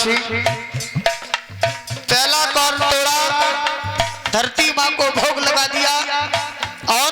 राजवर्षी पहला कौर तोड़ा, धरती माँ को भोग लगा दिया और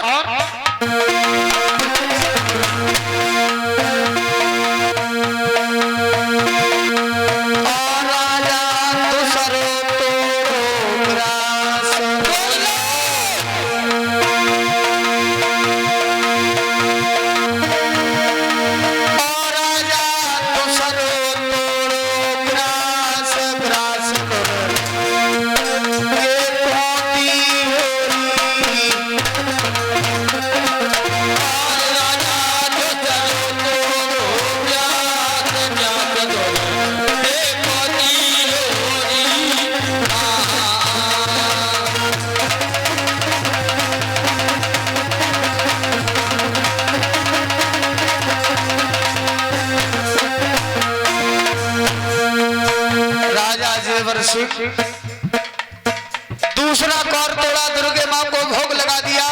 दूसरा कौर तोड़ा, दुर्गे मां को भोग लगा दिया।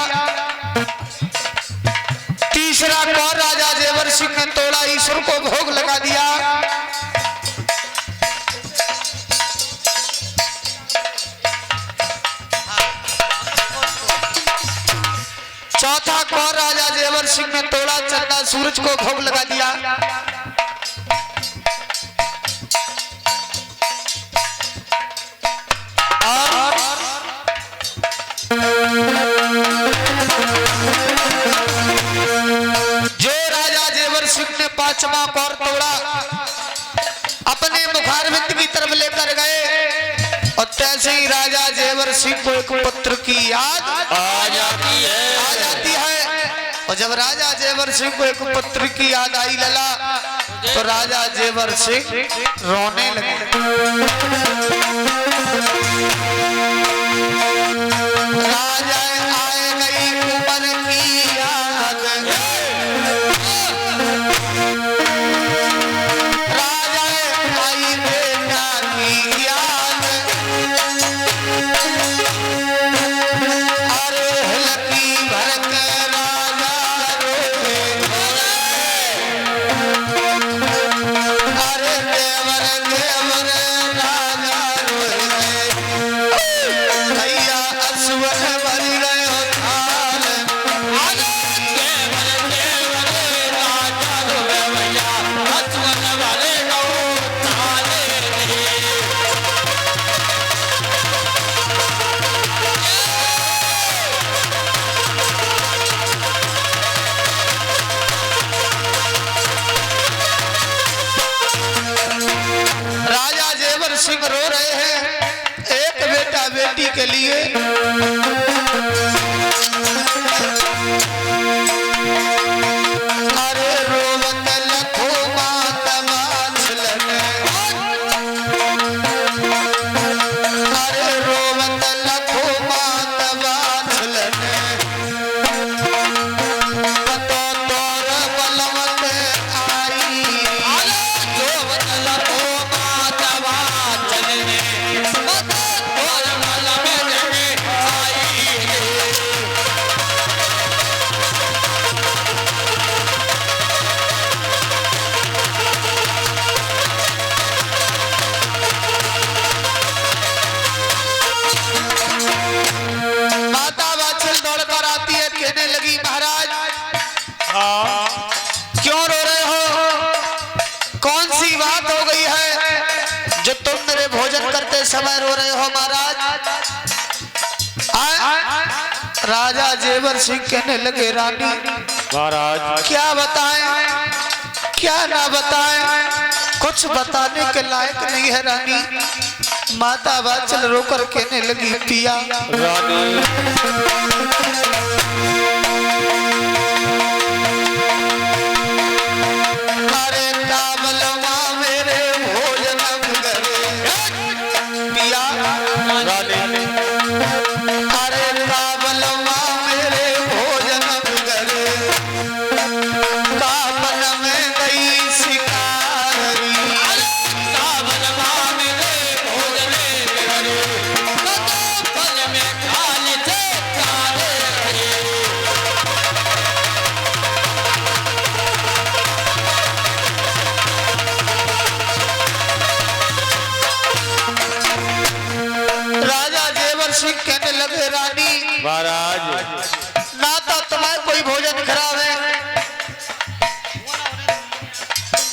तीसरा कौर राजा जेवर सिंह ने तोड़ा, ईश्वर को भोग लगा दिया। चौथा कौर राजा जेवर सिंह ने तोड़ा, चंदा सूरज को भोग लगा दिया। जो राजा जेवर सिंह ने पांचवा कौर तोड़ा, अपने मुखारविंद की तरफ लेकर गए और तैसे ही राजा जेवर सिंह को एक पुत्र की याद आ जाती है। और जब राजा जेवर सिंह को एक पुत्र की याद आई लला, तो राजा जेवर सिंह रोने लगे। राजा आए गई उमर की याद, राजा आई बेटा की याद, अरे हलकी भर के राजा रोए, अरे देवर देवर राजा रोए, भैया असवर भर गयो थाल, अरे देवर देवर राजा रोए, भैया असवर भर गयो थाल। राजा जेवर सिंह रो रहे हैं एक बेटा बेटी के लिए। अरे रोवत लखो मात बाछलन, अरे रोवत लखो मात बाछलन, पतो तोर बलवत आई, रोवत लखो मात बाछलन, पतो तोर बलवत आई। माता वात्सल दौड़कर आती है, कहने लगी महाराज क्यों रो रहे हो, कौन सी बात हो गई है जो तुम मेरे भोजन करते समय रो रहे हो महाराज। राजा जेवर सिंह कहने लगे रानी महाराज क्या बताएं क्या ना बताएं, कुछ बताने के लायक नहीं है रानी। माता वात्सल रोकर कहने लगी पिया रानी अरे तावलवा मेरे भोजन करे, पिया रानी अरे तावलवा मेरे भोजन करे, कापन में गई शिकारी, तावलवा मेरे भोजन करे, कापन में खाली से कारे। सिंह कहने लगे रानी महाराज ना तो तुम्हारे कोई भोजन खराब है,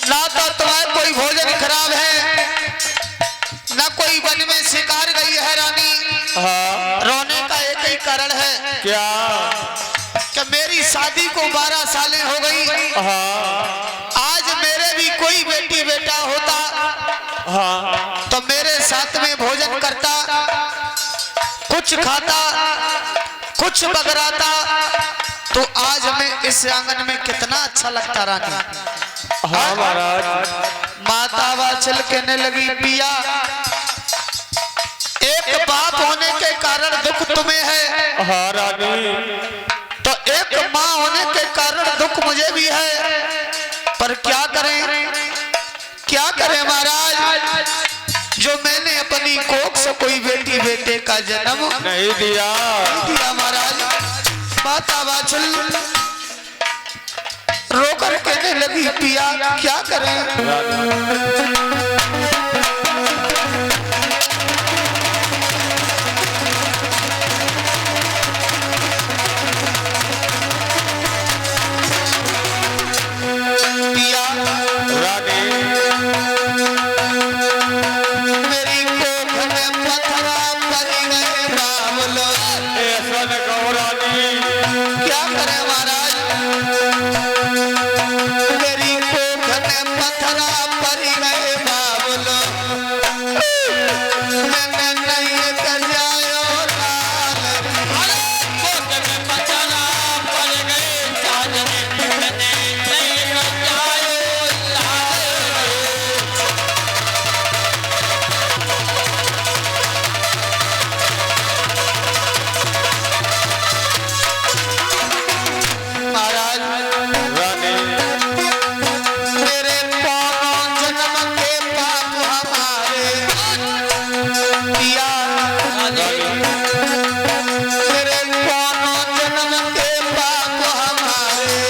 ना तो तुम्हारे कोई भोजन खराब है, ना कोई वन में शिकार गई है रानी। हाँ रोने का एक ही कारण है क्या कि मेरी शादी को 12 सालें हो गई। हाँ आज मेरे भी कोई बेटी बेटा होता हाँ तो मेरे साथ में भोजन करता, कुछ खाता, कुछ बगराता, तो आज मैं इस आंगन में कितना अच्छा लगता रानी। हाँ महाराज माता वाचल कहने लगी पिया एक बाप होने के कारण दुख तुम्हें है, हाँ रानी तो एक माँ होने के कारण दुख मुझे भी है, पर क्या करें, क्या करें महाराज, जो मैंने अपनी कोख से कोई बेटी बेटे का जन्म नहीं दिया महाराज। माता वाचल रोकर कहने लगी पिया क्या करें। पिया रानी मेरी कोख में पत्थरा पड़ गए बाबलो, ऐसा न कहो रानी क्या करें महाराज, मेरी कोख में पत्थरा पड़ गए बाबलो, मैंने नहीं कर जायो लाल, कोख में पत्थरा पड़ गए साजने, मैंने नहीं कर जायो लाल। महाराज रानी मेरे पौनों जन्म के पाप हमारे पिया, मेरे पौनों जन्म के पाप हमारे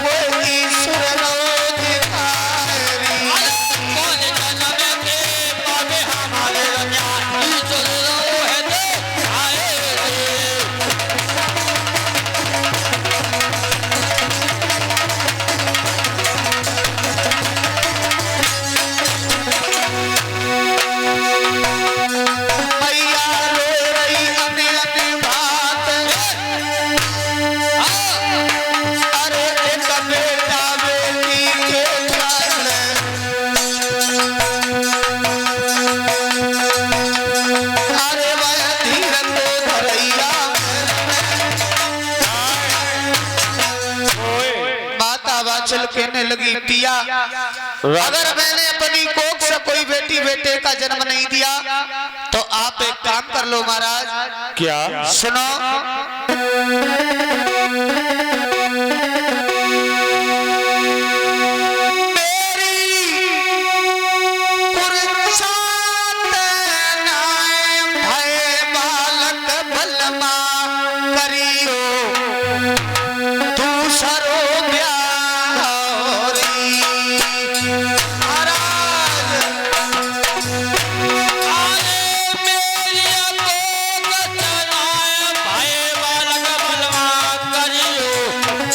वो ईश्वर रोज खारी, कौन जन्म के पाप हमारे ईश्वर रोज खाए। मैया रो रही अन्य अन्य बात, अरे एक बेटा बेटी के कारण, अरे वह धीर को धरैया। माता वाचल कहने लगी पिया अगर मैंने अपनी कोख से कोई बेटी बेटे का जन्म नहीं दिया तो आप एक काम कर लो महाराज, क्या सुनो। मेरी कुर्सात नाय भय बालक बलमा करियो दूसरो ब्याहरी। महाराज आले मेरी कोख चलाए भय बालक बलमा करियो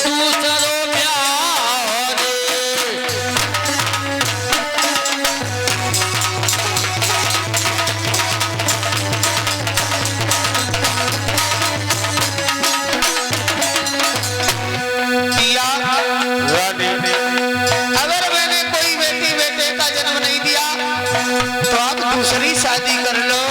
दूसरो ब्याहरी। पिया रानी अगर मैंने कोई बेटी बेटे का जन्म नहीं दिया तो आप दूसरी शादी कर लो।